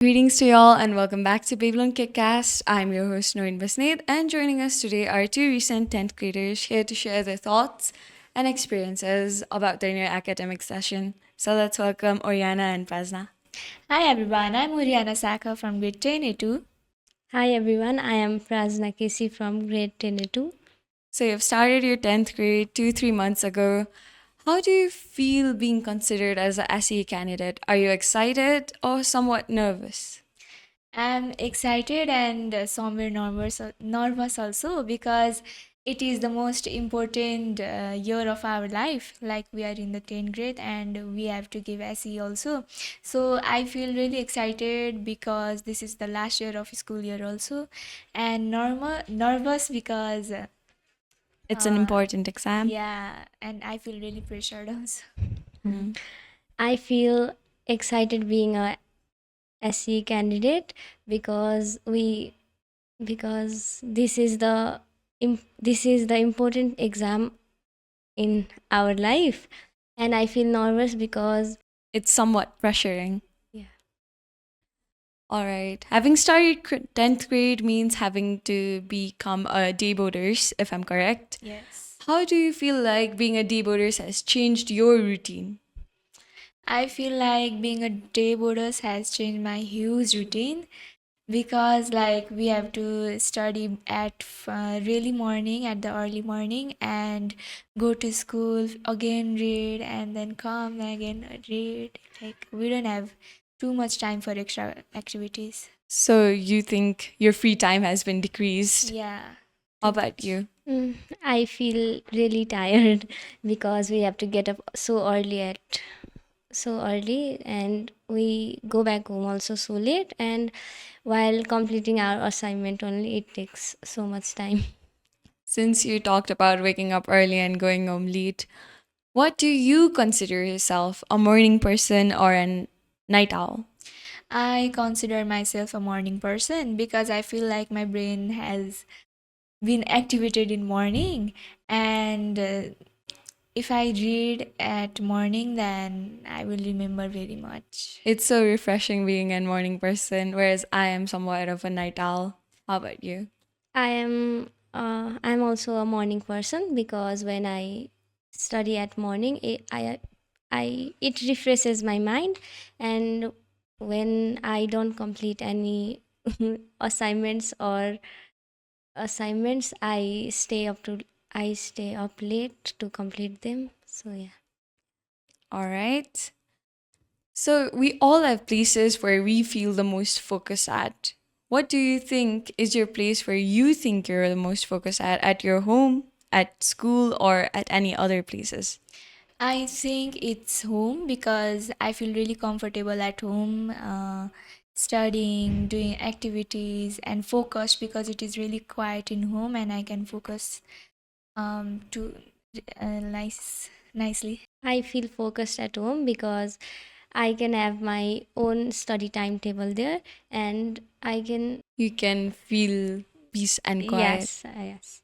Greetings to y'all and welcome back to Babylon KidCast. I'm your host Noreen Basnet, and joining us today are two recent 10th graders here to share their thoughts and experiences about their new academic session. So let's welcome Oriyana and Prajna. Hi everyone, I'm Oriyana Sakha from grade 10A2. Hi everyone, I am Prajna K.C from grade 10A2. So you've started your 10th grade 3 months ago. How do you feel being considered as a SE candidate? Are you excited or somewhat nervous? I'm excited and somewhere nervous also because it is the most important year of our life. Like we are in the 10th grade and we have to give SE also. So I feel really excited because this is the last year of school year also, and nervous because It's an uh, important exam. yeah, and I feel really pressured also. Mm. I feel excited being a SE candidate because this is the important exam in our life, and I feel nervous because It's somewhat pressuring. yeah. All right. Having started 10th grade means having to become a day boarders, if I'm correct. Yes. How do you feel like being a day boarders has changed your routine? I feel like being a day boarders has changed my huge routine because like we have to study at really morning at the early morning and go to school again read and then come again read, like we don't have too much time for extra activities. So you think your free time has been decreased? Yeah, How too about much. you? I feel really tired because we have to get up so early and we go back home also so late, and while completing our assignment only it takes so much time. Since you talked about waking up early and going home late, what do you consider yourself, a morning person or a night owl? I consider myself a morning person because I feel like my brain has been activated in morning, and if I read at morning then I will remember very much. It's so refreshing being a morning person, whereas I am somewhat of a night owl. How about you? I'm also a morning person because when I study at morning, it refreshes my mind, and when I don't complete any assignments or assignments, I stay up late to complete them. So yeah. All right. So we all have places where we feel the most focused at. What do you think is your place where you think you're the most focused at? At your home, at school, or at any other places? I think it's home because I feel really comfortable at home, studying, doing activities, and focused because it is really quiet in home and I can focus to nicely. I feel focused at home because I can have my own study timetable there, and I can You can feel peace and quiet. yes,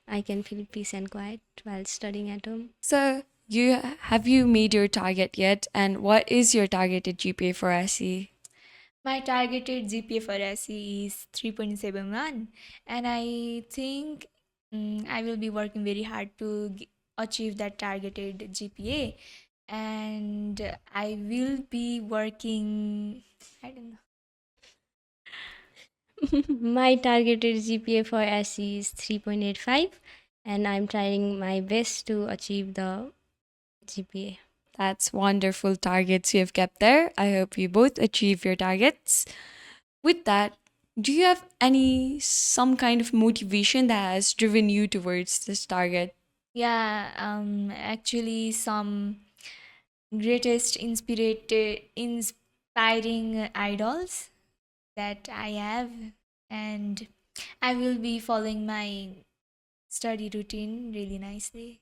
I can feel peace and quiet while studying at home. So you made your target yet? And what is your targeted GPA for SE? My targeted GPA for SE is 3.71, and I think I will be working very hard to achieve that targeted GPA, and I will be working. I don't know. My targeted GPA for SE is 3.85, and I'm trying my best to achieve the GPA. That's wonderful targets you have kept there. I hope you both achieve your targets. With that, do you have some kind of motivation that has driven you towards this target? Yeah, actually, some greatest inspiring idols that I have, and I will be following my study routine really nicely.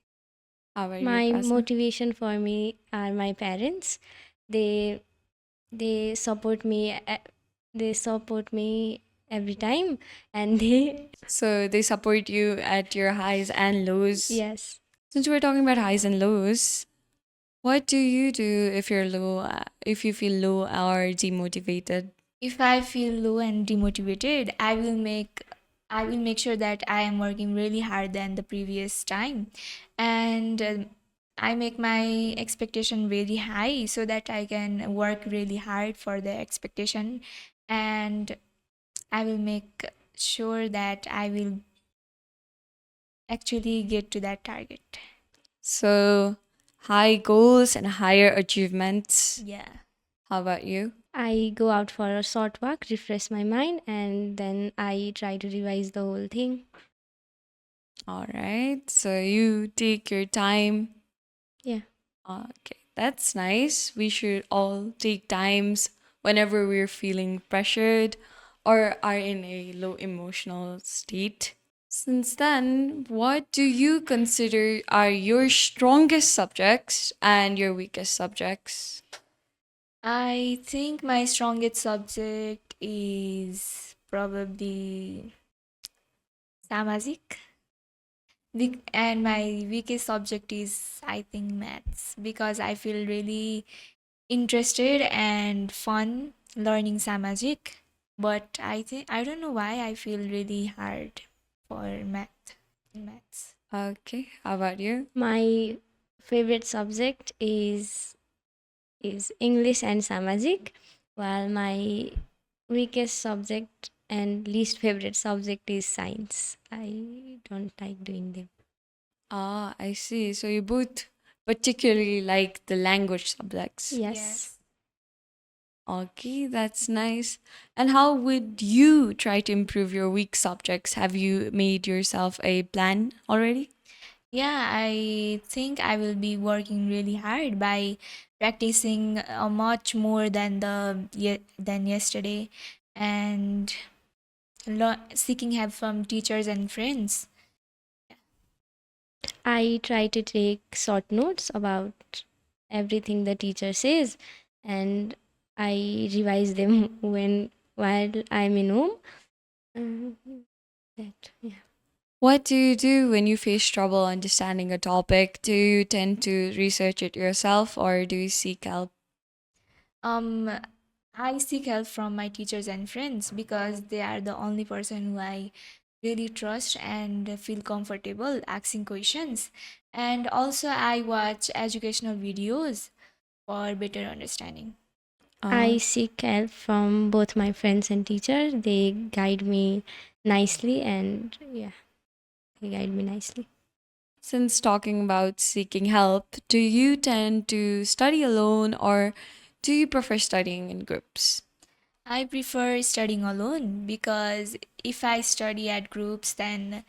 How about you, My Prasna? motivation for me are my parents. They they support me. They support me every time, and they So they support you at your highs and lows. yes. Since we're talking about highs and lows, what do you do if you're low, if you feel low or demotivated? If I feel low and demotivated, I will make sure that I am working really hard than the previous time, and I make my expectation very high so that I can work really hard for the expectation, and I will make sure that I will actually get to that target. So, high goals and higher achievements. Yeah. How about you? I go out for a short walk, refresh my mind, and then I try to revise the whole thing. All right. So, you take your time. Yeah. Okay, that's nice. We should all take times whenever we're feeling pressured or are in a low emotional state. Since then, what do you consider are your strongest subjects and your weakest subjects? I think my strongest subject is probably Samazik. And my weakest subject is, I think, maths, because I feel really interested and fun learning Samajic. But I don't know why I feel really hard for maths. Okay, how about you? My favorite subject is English and Samajik, while my weakest subject and least favorite subject is science. I don't like doing them. Ah, I see. So you both particularly like the language subjects. Yes. Yes. Okay, that's nice. And how would you try to improve your weak subjects? Have you made yourself a plan already? Yeah, I think I will be working really hard by practicing much more than than yesterday, and seeking help from teachers and friends. I try to take short notes about everything the teacher says, and I revise them while I'm in home. Uh, that yeah. What do you do when you face trouble understanding a topic? Do you tend to research it yourself or do you seek help? Um, I seek help from my teachers and friends because they are the only person who I really trust and feel comfortable asking questions. And also, I watch educational videos for better understanding. Uh, I seek help from both my friends and teacher. They guide me nicely, and yeah, they guide me nicely. since talking about seeking help, do you tend to study alone or do you prefer studying in groups? I prefer studying alone because if I study at groups, then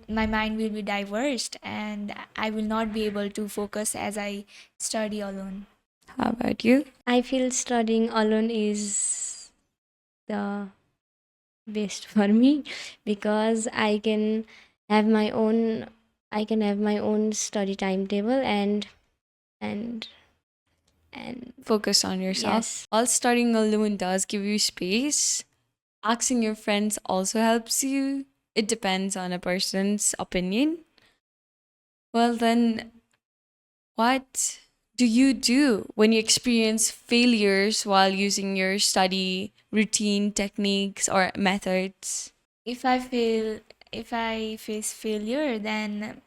my mind will be diverse and I will not be able to focus as I study alone. How about you? I feel studying alone is the best for me because have my own I can have my own study timetable and and Focus on yourself. yes. While studying alone does give you space, asking your friends also helps you. It depends on a person's opinion. Well, then, what do you do when you experience failures while using your study routine, techniques, or methods? If I feel if I face failure, then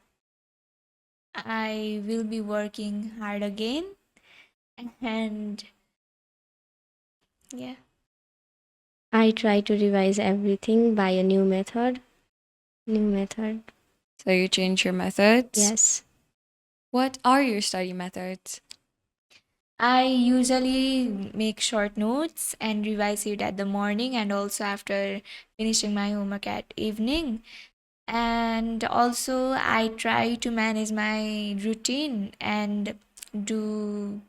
I will be working hard again, and yeah. I try to revise everything by a new method. So you change your methods. Yes. What are your study methods? I usually make short notes and revise it at the morning and also after finishing my homework at evening. And also I try to manage my routine and do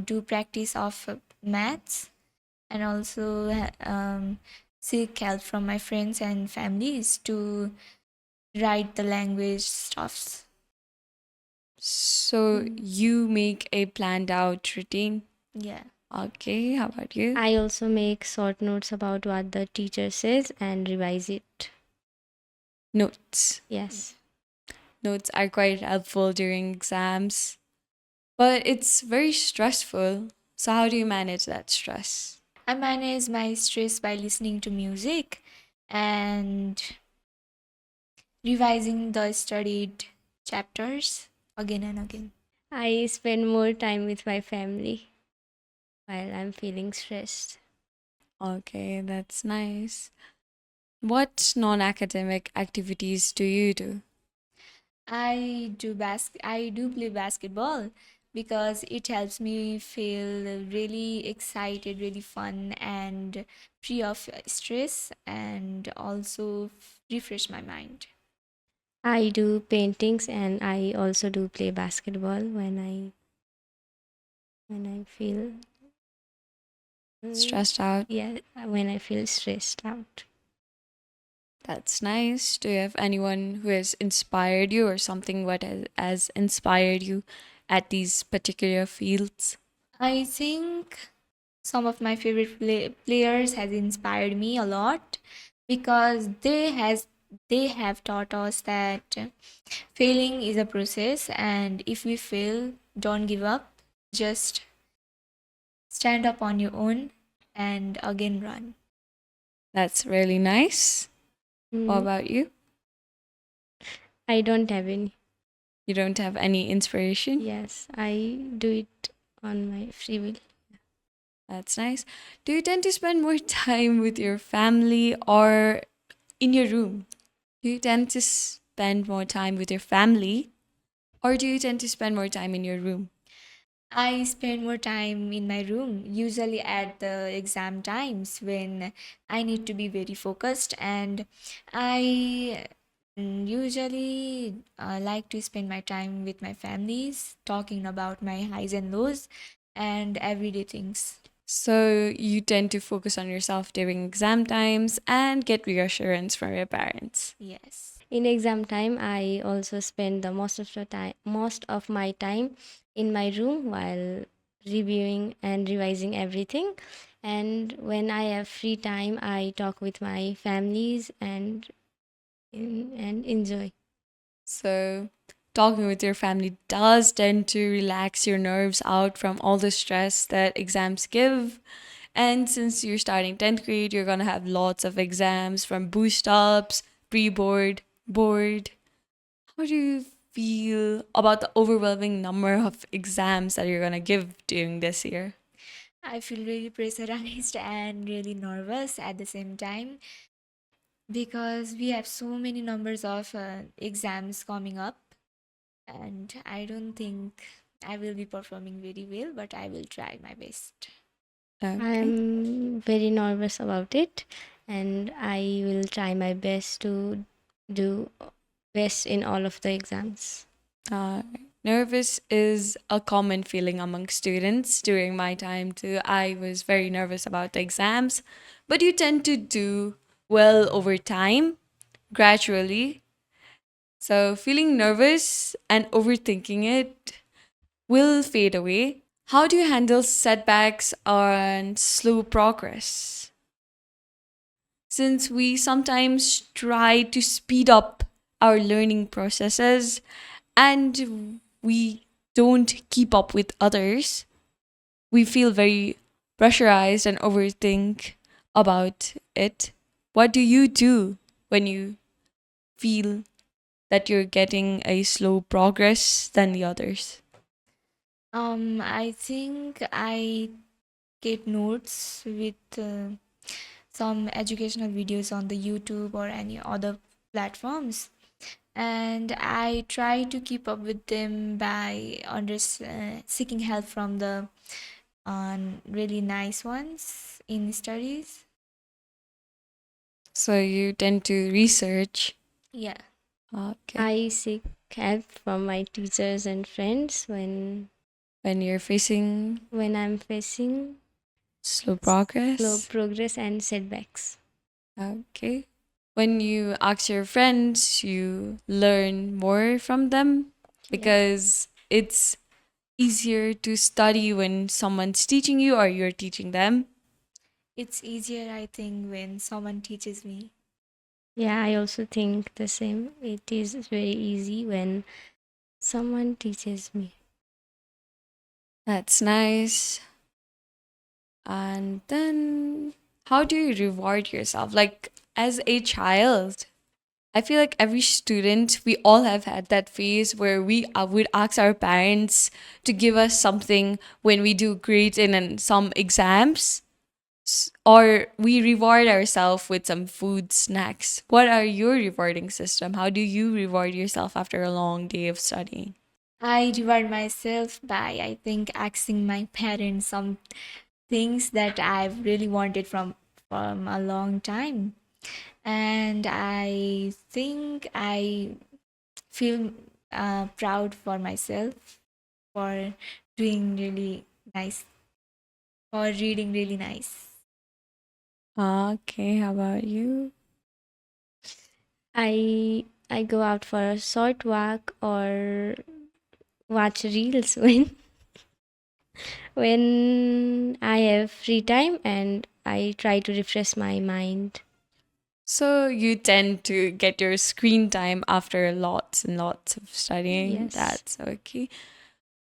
do practice of maths, and also seek help from my friends and families to write the language stuffs. So you make a planned out routine. Yeah. Okay, how about you? I also make short notes about what the teacher says and revise it. Notes. Yes. Notes are quite helpful during exams, but it's very stressful. So how do you manage that stress? I manage my stress by listening to music and revising the studied chapters again and again. I spend more time with my family while I'm feeling stressed. Okay, that's nice. What non academic activities do you do? I do play basketball because it helps me feel really excited, really fun and free of stress and also refresh my mind. I do paintings and I also do play basketball when I feel mm, Stressed out? yeah, when I feel stressed out. That's nice. Do you have anyone who has inspired you or something what has inspired you at these particular fields? I think some of my favorite players has inspired me a lot because they have taught us that failing is a process, and if we fail, don't give up. Just stand up on your own and again run. That's really nice. What Mm, about you? I don't have any. You don't have any inspiration? Yes, I do it on my free will. That's nice. Do you tend to spend more time with your family or in your room? Do you tend to spend more time with your family or do you tend to spend more time in your room? I spend more time in my room, usually at the exam times when I need to be very focused, and I usually like to spend my time with my families, talking about my highs and lows and everyday things. So you tend to focus on yourself during exam times and get reassurance from your parents. Yes. In exam time, I also spend the most of my time in my room while reviewing and revising everything. And when I have free time, I talk with my families and enjoy. So talking with your family does tend to relax your nerves out from all the stress that exams give. And since you're starting 10th grade, you're going to have lots of exams from boost ups, pre board, board. How do you feel about the overwhelming number of exams that you're going to give during this year? I feel really pressurized and really nervous at the same time because we have so many numbers of exams coming up, and I don't think I will be performing very well, but I will try my best. Okay. I'm very nervous about it, and I will try my best to do best in all of the exams. Uh, Nervous is a common feeling among students. During my time too, I was very nervous about the exams, but you tend to do well over time, gradually. So feeling nervous and overthinking it will fade away. How do you handle setbacks and slow progress? Since we sometimes try to speed up our learning processes and we don't keep up with others, we feel very pressurized and overthink about it. What do you do when you feel that you're getting a slow progress than the others? I think I get notes with some educational videos on the YouTube or any other platforms, and I try to keep up with them by seeking help from the really nice ones in studies. So you tend to research. Yeah. Okay. I seek help from my teachers and friends When you're facing when I'm facing slow slow progress. progress and setbacks. Okay. When you ask your friends, you learn more from them Yeah. because it's easier to study when someone's teaching you or you're teaching them. It's easier, I think, when someone teaches me. Yeah, I also think the same. It is very easy when someone teaches me. That's nice. And then, how do you reward yourself? Like, as a child, I feel like every student, we all have had that phase where we would ask our parents to give us something when we do great in some exams, or we reward ourselves with some food snacks. What are your rewarding system? How do you reward yourself after a long day of studying? I reward myself by, I think, asking my parents some things that I've really wanted from a long time. And I think I feel proud for myself for doing really nice, for reading really nice. Okay, how about you? I go out for a short walk or watch reels when I have free time, and I try to refresh my mind. So you tend to get your screen time after lots and lots of studying. Yes. That's okay.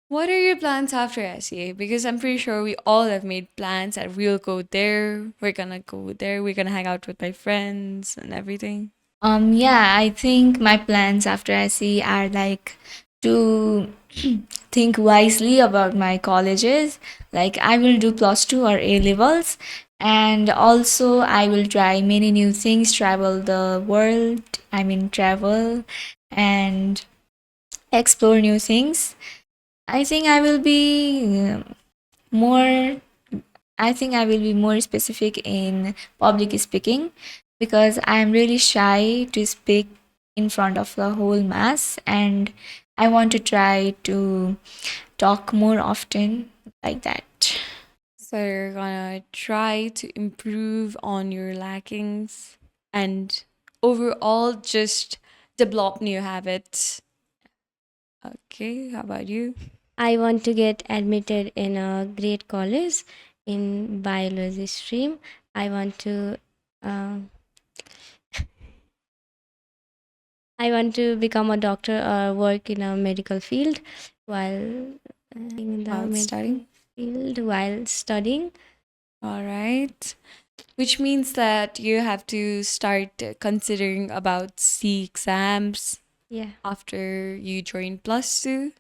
What are your plans after SEA? Because I'm pretty sure we all have made plans that we'll go there, we're gonna go there, we're gonna hang out with my friends and everything. Yeah, I think my plans after SE are like to think wisely about my colleges. Like I will do plus two or A levels, and also I will try many new things, travel the world. I mean, travel and explore new things. I think I will be more I think I will be more specific in public speaking because I am really shy to speak in front of the whole mass, and I want to try to talk more often like that. So you're gonna try to improve on your lackings and overall just develop new habits. Okay, how about you? I want to get admitted in a great college in biology stream. I want to uh, I want to become a doctor or work in a medical field while in the While medical studying? field while studying. All right. Which means that you have to start considering about C exams Yeah. after you join plus two,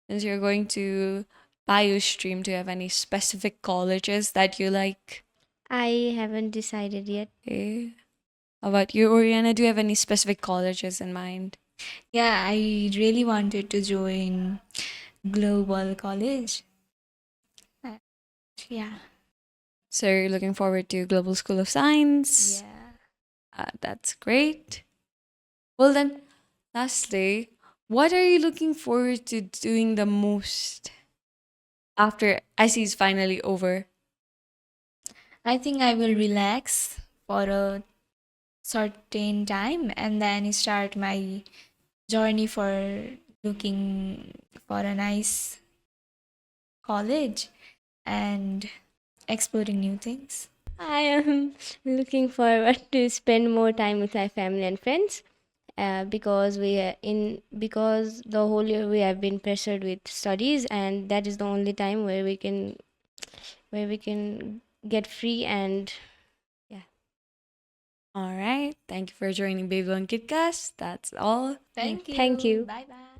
since you're going to bio stream. Do you have any specific colleges that you like? I haven't decided yet. Okay. How about you, Oriana? Do you have any specific colleges in mind? Yeah, I really wanted to join global college. Uh, Yeah. So you're looking forward to Global School of Science. Yeah. That's great. Well then, lastly, what are you looking forward to doing the most after SE is finally over? I think I will relax for a certain time and then start my journey for looking for a nice college and exploring new things. I am looking forward to spend more time with my family and friends because because the whole year we have been pressured with studies, and that is the only time where we can get free. And yeah. All right. Thank you for joining Baby on KidCast. That's all. Thank Thank you. you. Bye bye.